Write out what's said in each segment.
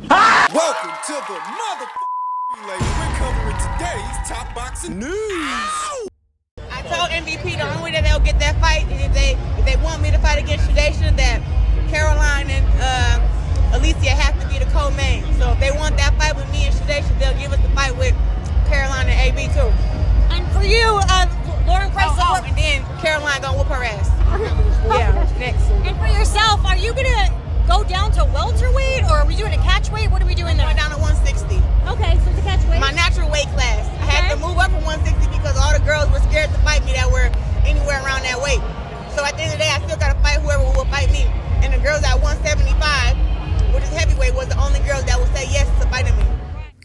Welcome to the motherfucking relay. We're covering today's top boxing news. I told MVP the only way that they'll get that fight is if they want me to fight against Shadation, that Caroline and Alicia have to be the co-main. So if they want that fight with me and Shadation, they'll give us the fight with Caroline and AB too. And for you, Lauren Price. And then Caroline gonna whoop her ass. Yeah, next. And for yourself, are you gonna go down to welterweight, or are we doing a catch weight? What are we doing there? Going down to 160. Okay, so it's a catch weight. My natural weight class. I had to move up from 160 because all the girls were scared to fight me that were anywhere around that weight. So at the end of the day, I still gotta fight whoever will fight me. And the girls at 175, which is heavyweight, was the only girls that would say yes to fighting me.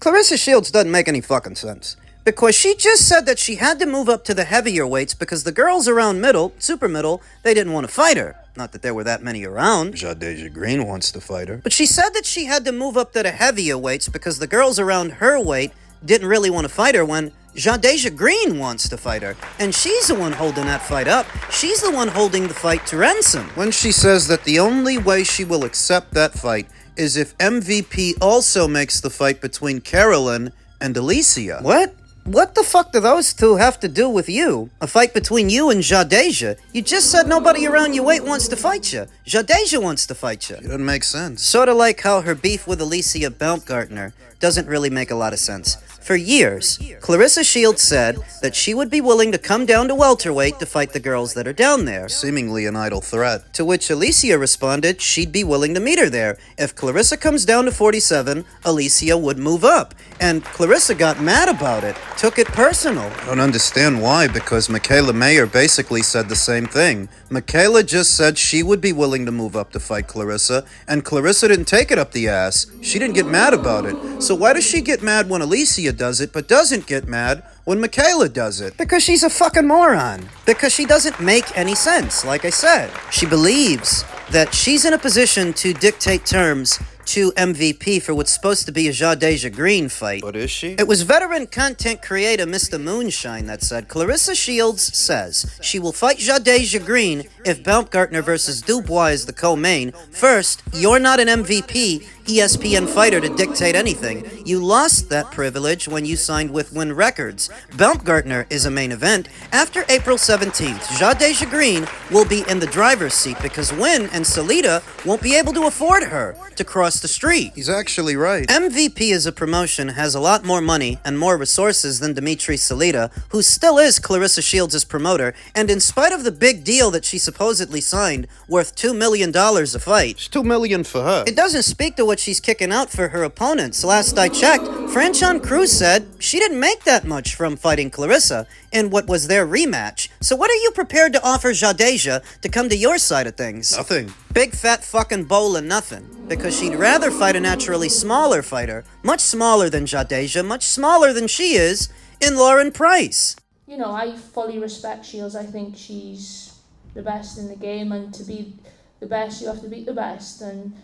Claressa Shields doesn't make any fucking sense. Because she just said that she had to move up to the heavier weights because the girls around middle, super middle, they didn't want to fight her. Not that there were that many around. Jadeja Green wants to fight her. But she said that she had to move up to the heavier weights because the girls around her weight didn't really want to fight her when Jadeja Green wants to fight her. And she's the one holding that fight up. She's the one holding the fight to ransom. When she says that the only way she will accept that fight is if MVP also makes the fight between Carolyn and Alicia. What? What the fuck do those two have to do with you? A fight between you and Jadeja? You just said nobody around your weight wants to fight you. Jadeja wants to fight you. It doesn't make sense. Sort of like how her beef with Alicia Baumgartner doesn't really make a lot of sense. For years, Claressa Shields said that she would be willing to come down to welterweight to fight the girls that are down there. Seemingly an idle threat. To which Alicia responded she'd be willing to meet her there. If Claressa comes down to 47, Alicia would move up. And Claressa got mad about it, took it personal. I don't understand why, because Michaela Mayer basically said the same thing. Michaela just said she would be willing to move up to fight Claressa, and Claressa didn't take it up the ass. She didn't get mad about it. So why does she get mad when Alicia does it, but doesn't get mad when Michaela does it? Because she's a fucking moron. Because she doesn't make any sense, like I said. She believes that she's in a position to dictate terms to MVP for what's supposed to be a Jadeja Green fight. But is she? It was veteran content creator Mr. Moonshine that said, Claressa Shields says she will fight Jadeja Green if Baumgartner versus Dubois is the co-main. First, you're not an MVP ESPN fighter to dictate anything. You lost that privilege when you signed with Win Records. Baumgartner is a main event. After April 17th, Jadeja Green will be in the driver's seat because Win and Salida won't be able to afford her to cross the street. He's actually right. MVP as a promotion has a lot more money and more resources than Dimitri Salida, who still is Claressa Shields' promoter, and in spite of the big deal that she supposedly signed, worth $2 million a fight, It's $2 million for her. it doesn't speak to what she's kicking out for her opponents. Last I checked, Franchon Cruz said she didn't make that much from fighting Claressa in what was their rematch. So what are you prepared to offer Jadeja to come to your side of things? Nothing. Big fat fucking bowl of nothing. Because she'd rather fight a naturally smaller fighter, much smaller than Jadeja, much smaller than she is, in Lauren Price. You know, I fully respect Shields. I think she's the best in the game, and to be the best, you have to beat the best. And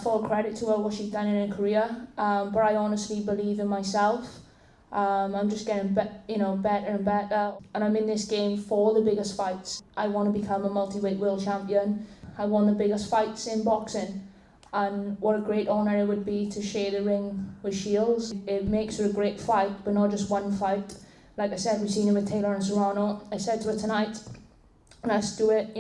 full credit to her, what she's done in her career. But I honestly believe in myself. I'm just getting better and better. And I'm in this game for the biggest fights. I want to become a multi-weight world champion. I won the biggest fights in boxing. And what a great honour it would be to share the ring with Shields. It makes her a great fight, but not just one fight. Like I said, we've seen it with Taylor and Serrano. I said to her tonight, let's do it,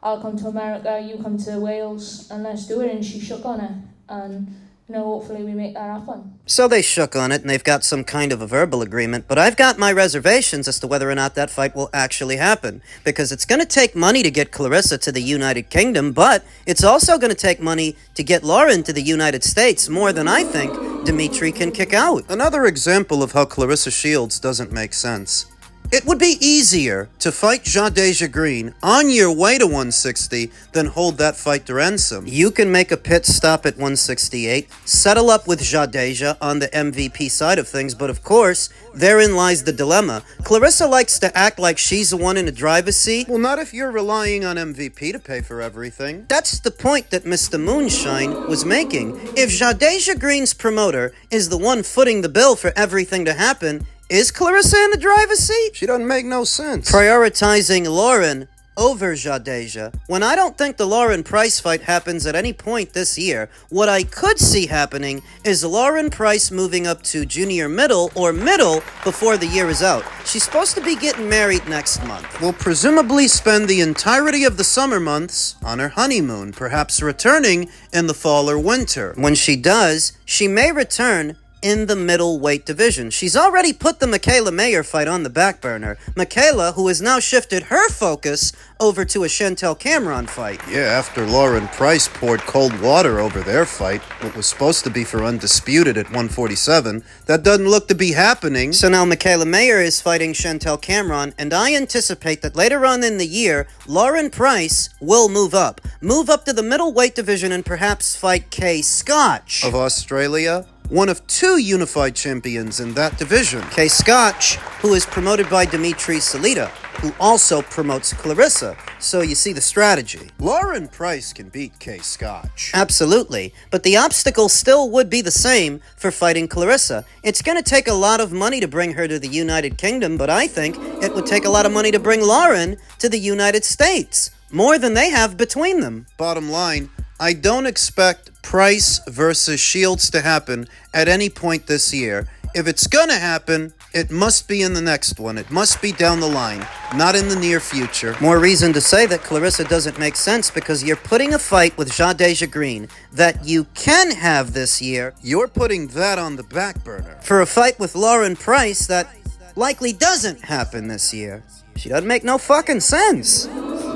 I'll come to America, you come to Wales, and let's do it. And she shook on it. And, hopefully we make that happen. So they shook on it, and they've got some kind of a verbal agreement, but I've got my reservations as to whether or not that fight will actually happen, because it's going to take money to get Claressa to the United Kingdom, but it's also going to take money to get Lauren to the United States, more than I think Dimitri can kick out. Another example of how Claressa Shields doesn't make sense. It would be easier to fight Jadeja Green on your way to 160 than hold that fight to ransom. You can make a pit stop at 168, settle up with Jadeja on the MVP side of things, but of course, therein lies the dilemma. Claressa likes to act like she's the one in the driver's seat. Well, not if you're relying on MVP to pay for everything. That's the point that Mr. Moonshine was making. If Jadeja Green's promoter is the one footing the bill for everything to happen, is Claressa in the driver's seat? She doesn't make no sense. Prioritizing Lauren over Jadeja. When I don't think the Lauren Price fight happens at any point this year, what I could see happening is Lauren Price moving up to junior middle or middle before the year is out. She's supposed to be getting married next month. Will presumably spend the entirety of the summer months on her honeymoon, perhaps returning in the fall or winter. When she does, she may return in the middleweight division. She's already put the Michaela Mayer fight on the back burner. Michaela, who has now shifted her focus over to a Chantel Cameron fight. Yeah, after Lauren Price poured cold water over their fight, what was supposed to be for Undisputed at 147, that doesn't look to be happening. So now Michaela Mayer is fighting Chantel Cameron, and I anticipate that later on in the year, Lauren Price will move up to the middleweight division and perhaps fight Kay Scotch Of Australia, one of two unified champions in that division. Kay Scotch, who is promoted by Dimitri Salita, who also promotes Claressa. So you see the strategy. Lauren Price can beat Kay Scotch. Absolutely, but the obstacle still would be the same for fighting Claressa. It's going to take a lot of money to bring her to the United Kingdom, but I think it would take a lot of money to bring Lauren to the United States. More than they have between them. Bottom line, I don't expect Price versus Shields to happen at any point this year. If it's gonna happen, it must be in the next one. It must be down the line, not in the near future. More reason to say that Claressa doesn't make sense because you're putting a fight with Jadeja Green that you can have this year. You're putting that on the back burner. For a fight with Lauren Price that likely doesn't happen this year. She doesn't make no fucking sense.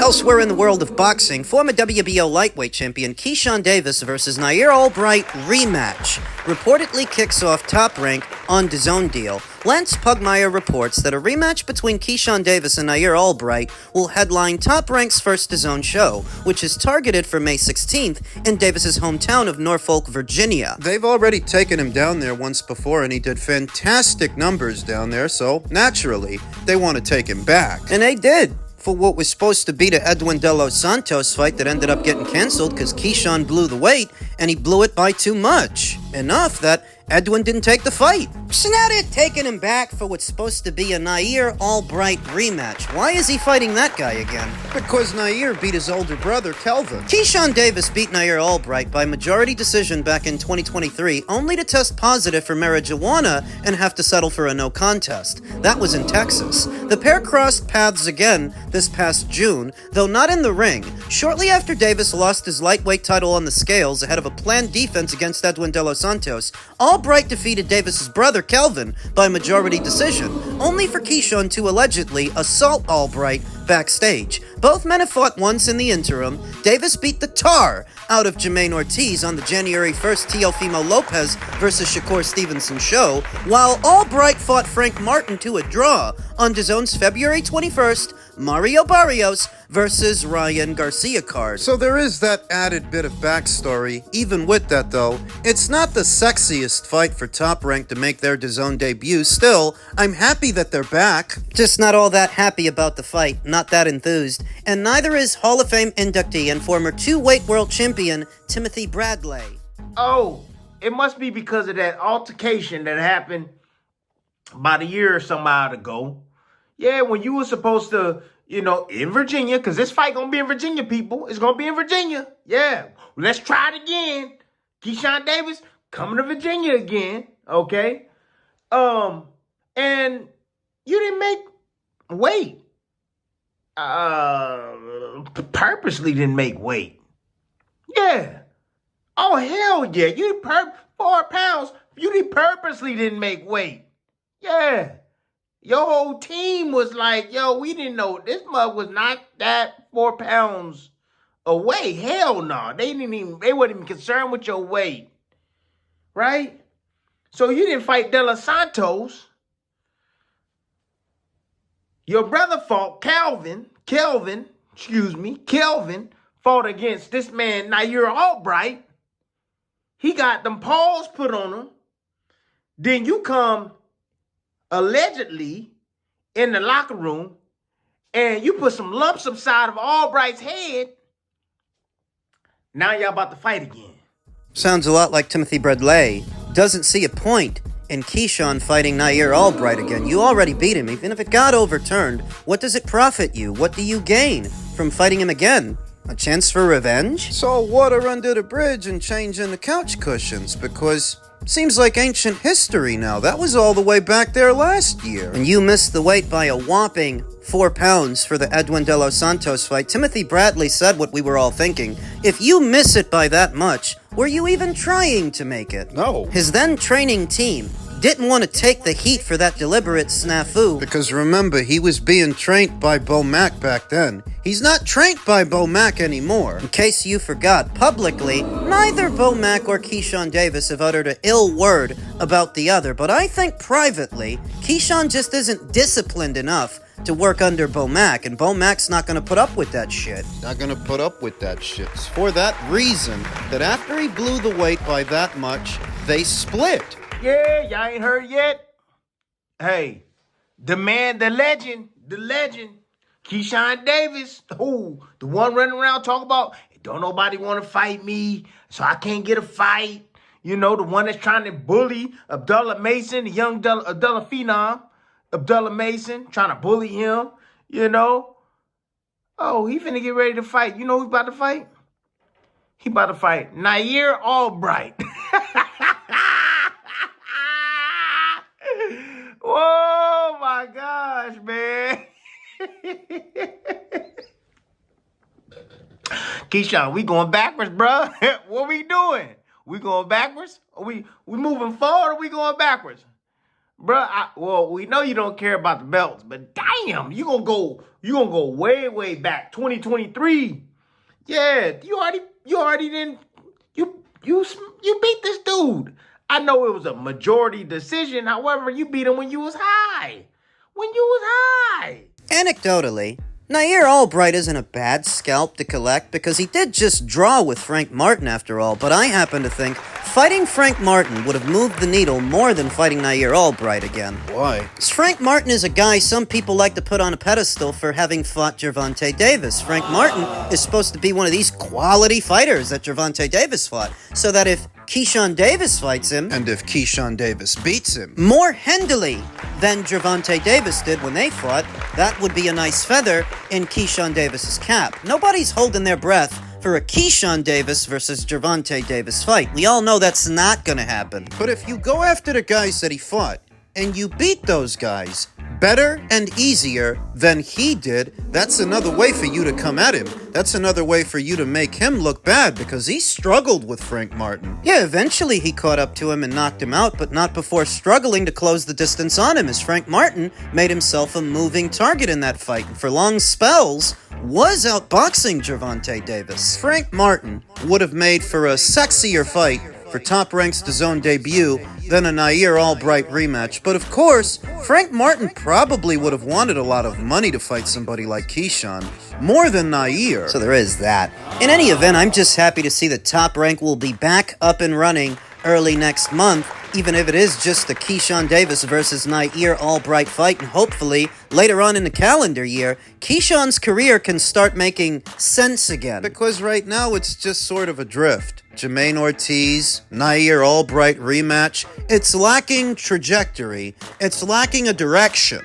Elsewhere in the world of boxing, former WBO lightweight champion Keyshawn Davis versus Nair Albright rematch reportedly kicks off Top Rank on DAZN deal. Lance Pugmire reports that a rematch between Keyshawn Davis and Nair Albright will headline Top Rank's first DAZN show, which is targeted for May 16th in Davis's hometown of Norfolk, Virginia. They've already taken him down there once before, and he did fantastic numbers down there, so naturally, they want to take him back. And they did. For what was supposed to be the Edwin De Los Santos fight that ended up getting canceled because Keyshawn blew the weight, and he blew it by too much. Enough that Edwin didn't take the fight. So now they're taking him back for what's supposed to be a Nair Albright rematch. Why is he fighting that guy again? Because Nair beat his older brother, Kelvin. Keyshawn Davis beat Nair Albright by majority decision back in 2023, only to test positive for marijuana and have to settle for a no contest. That was in Texas. The pair crossed paths again this past June, though not in the ring. Shortly after Davis lost his lightweight title on the scales ahead of a planned defense against Edwin De Los Santos, Albright defeated Davis's brother, Kelvin, by majority decision, only for Keyshawn to allegedly assault Albright backstage. Both men have fought once in the interim. Davis beat the tar out of Jermaine Ortiz on the January 1st Teofimo Lopez versus Shakur Stevenson show, while Albright fought Frank Martin to a draw on DAZN's February 21st Mario Barrios versus Ryan Garcia card. So there is that added bit of backstory. Even with that, though, it's not the sexiest fight for Top Rank to make their DAZN debut. Still, I'm happy that they're back. Just not all that happy about the fight, not that enthused, and neither is Hall of Fame inductee and former two-weight world champion Timothy Bradley. Oh, it must be because of that altercation that happened about a year or some odd ago. Yeah, when you were supposed to, in Virginia, because this fight going to be in Virginia, people. It's going to be in Virginia. Yeah. Let's try it again. Keyshawn Davis coming to Virginia again. Okay. And you didn't make weight. Purposely didn't make weight. Yeah. Oh, hell yeah. 4 pounds. You purposely didn't make weight. Yeah. Your whole team was like, yo, we didn't know this mug was not that 4 pounds away. Hell no. They weren't even concerned with your weight. Right? So you didn't fight De Los Santos. Your brother fought Kelvin fought against this man, Nair Albright. He got them paws put on him. Then you come allegedly in the locker room and you put some lumps upside of Albright's head. Now y'all about to fight again. Sounds a lot like Timothy Bradley. Doesn't see a point in Keyshawn fighting Nair Albright again. You already beat him. Even if it got overturned, what does it profit you? What do you gain? from fighting him again. A chance for revenge? Salt water under the bridge and changing the couch cushions, because seems like ancient history now. That was all the way back there last year. And you missed the weight by a whopping 4 pounds for the Edwin De Los Santos fight. Timothy Bradley said what we were all thinking. If you miss it by that much, were you even trying to make it? No. His then training team didn't want to take the heat for that deliberate snafu. Because remember, he was being trained by Bo Mack back then. He's not trained by Bo Mack anymore. In case you forgot, publicly, neither Bo Mack or Keyshawn Davis have uttered an ill word about the other, but I think privately, Keyshawn just isn't disciplined enough to work under Bo Mack, and Bo Mack's not gonna put up with that shit. Not gonna put up with that shit. It's for that reason that after he blew the weight by that much, they split. Yeah, y'all ain't heard yet? Hey, the man, the legend, Keyshawn Davis, the one running around talking about, don't nobody want to fight me, so I can't get a fight. You know, the one that's trying to bully Abdullah Mason, the young Abdullah Phenom, Abdullah Mason, trying to bully him, you know. Oh, he finna get ready to fight. You know who's about to fight? He about to fight Nair Albright. Oh my gosh, man. Keyshawn, we going backwards, bro. What we doing? We going backwards? Are we moving forward or we going backwards? Bro, well, we know you don't care about the belts, but damn, you gonna go way, way back. 2023. Yeah, you beat this dude. I know it was a majority decision. However, you beat him when you was high. Anecdotally, Nair Albright isn't a bad scalp to collect because he did just draw with Frank Martin after all, but I happen to think fighting Frank Martin would have moved the needle more than fighting Nair Albright again. Why? Frank Martin is a guy some people like to put on a pedestal for having fought Gervonta Davis. Frank Martin is supposed to be one of these quality fighters that Gervonta Davis fought, so that if Keyshawn Davis fights him, And if Keyshawn Davis beats him, more handily than Gervonta Davis did when they fought, that would be a nice feather in Keyshawn Davis's cap. Nobody's holding their breath for a Keyshawn Davis versus Gervonta Davis fight. We all know that's not gonna happen. but if you go after the guys that he fought, and you beat those guys better and easier than he did, that's another way for you to come at him. That's another way for you to make him look bad, because he struggled with Frank Martin. Yeah, eventually he caught up to him and knocked him out, but not before struggling to close the distance on him, as Frank Martin made himself a moving target in that fight, and for long spells was outboxing Gervonta Davis. Frank Martin would have made for a sexier fight for Top Rank's DAZN debut than a Nair Albright rematch, but of course, Frank Martin probably would have wanted a lot of money to fight somebody like Keyshawn, more than Nair. So there is that. In any event, I'm just happy to see that Top Rank will be back up and running early next month, even if it is just the Keyshawn Davis versus Nair Albright fight, and hopefully, later on in the calendar year, Keyshawn's career can start making sense again. Because right now it's just sort of adrift. Jermaine Ortiz, Nair Albright rematch. It's lacking trajectory. It's lacking a direction.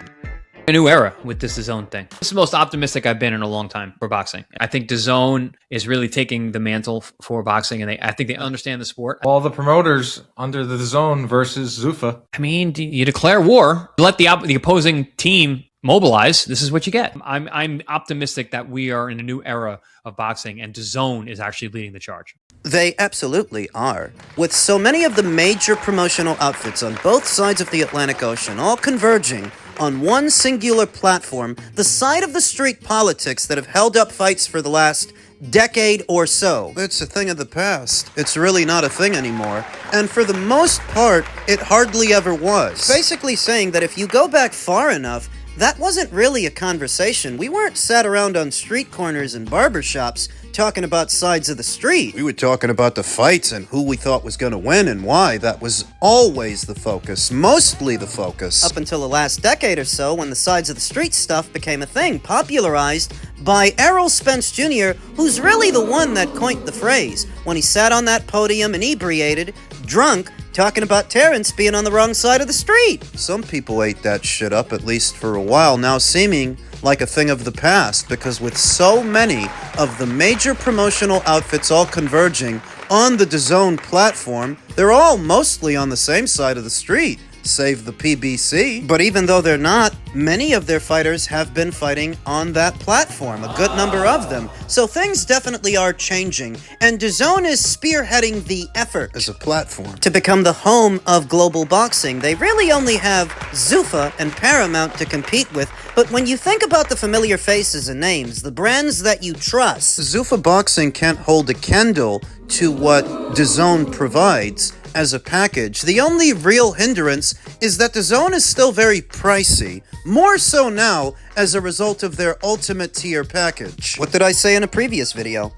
A new era with this DAZN thing. This is the most optimistic I've been in a long time for boxing. I think DAZN is really taking the mantle for boxing, and I think they understand the sport. All the promoters under the DAZN versus Zuffa. I mean, you declare war, let the opposing team mobilize. This is what you get. I'm optimistic that we are in a new era of boxing, and DAZN is actually leading the charge. They absolutely are. With so many of the major promotional outfits on both sides of the Atlantic Ocean all converging on one singular platform, the side of the street politics that have held up fights for the last decade or so. It's a thing of the past. It's really not a thing anymore. And for the most part, it hardly ever was. Basically saying that if you go back far enough, that wasn't really a conversation. We weren't sat around on street corners and barbershops talking about sides of the street. We were talking about the fights and who we thought was going to win and why. That was always the focus, mostly the focus. Up until the last decade or so, when the sides of the street stuff became a thing, popularized by Errol Spence Jr., who's really the one that coined the phrase when he sat on that podium inebriated, drunk, talking about Terrence being on the wrong side of the street. Some people ate that shit up, at least for a while, now seeming like a thing of the past, because with so many of the major promotional outfits all converging on the DAZN platform, they're all mostly on the same side of the street, save the PBC. But even though they're not, many of their fighters have been fighting on that platform, a good number of them. So things definitely are changing, and DAZN is spearheading the effort As a platform. to become the home of global boxing. They really only have Zuffa and Paramount to compete with, but when you think about the familiar faces and names, the brands that you trust, Zuffa Boxing can't hold a candle to what DAZN provides as a package. The only real hindrance is that DAZN is still very pricey, more so now as a result of their ultimate tier package. what did I say in a previous video?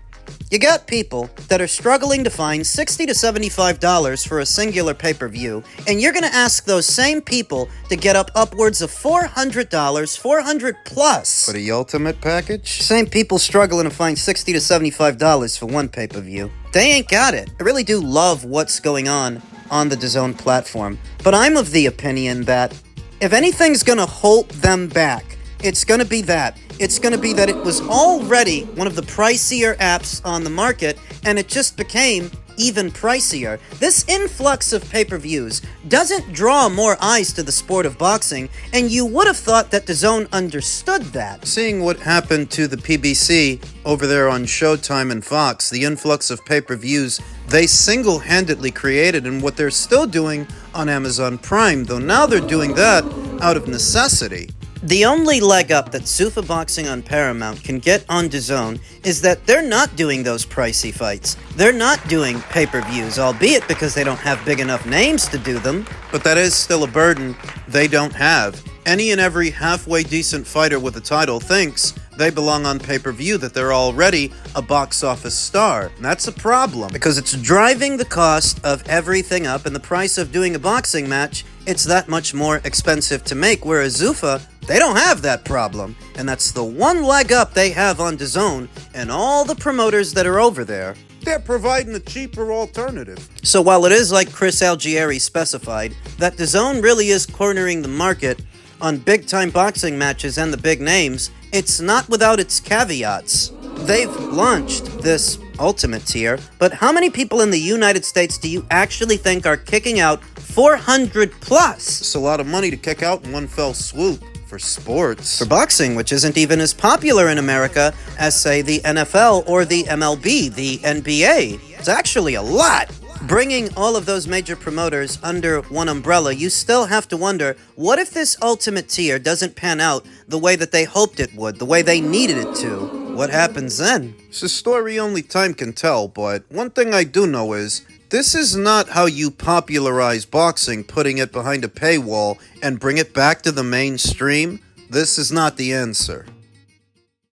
You got people that are struggling to find $60 to $75 for a singular pay-per-view, and you're going to ask those same people to get up upwards of $400, $400 plus. For the ultimate package? Same people struggling to find $60 to $75 for one pay-per-view. They ain't got it. I really do love what's going on the DAZN platform, but I'm of the opinion that if anything's going to hold them back, it's going to be that. It's going to be that it was already one of the pricier apps on the market, and it just became even pricier. This influx of pay-per-views doesn't draw more eyes to the sport of boxing, and you would have thought that DAZN understood that. Seeing what happened to the PBC over there on Showtime and Fox, the influx of pay-per-views they single-handedly created, and what they're still doing on Amazon Prime, though now they're doing that out of necessity. The only leg up that Zuffa Boxing on Paramount can get on DAZN is that they're not doing those pricey fights. They're not doing pay-per-views, albeit because they don't have big enough names to do them. But that is still a burden they don't have. Any and every halfway decent fighter with a title thinks they belong on pay-per-view, that they're already a box office star. And that's a problem, Because it's driving the cost of everything up, and the price of doing a boxing match, it's that much more expensive to make, whereas Zuffa, they don't have that problem. And that's the one leg up they have on DAZN and all the promoters that are over there. they're providing a cheaper alternative. So while it is like Chris Algieri specified, that DAZN really is cornering the market on big-time boxing matches and the big names, it's not without its caveats. They've launched this ultimate tier, but how many people in the United States do you actually think are kicking out 400 plus? It's a lot of money to kick out in one fell swoop for sports. For boxing, which isn't even as popular in America as, say, the NFL or the MLB, the NBA. It's actually a lot. Bringing all of those major promoters under one umbrella, you still have to wonder, what if this ultimate tier doesn't pan out the way that they hoped it would, the way they needed it to? What happens then? It's a story only time can tell, but one thing I do know is, this is not how you popularize boxing, putting it behind a paywall and bring it back to the mainstream. This is not the answer.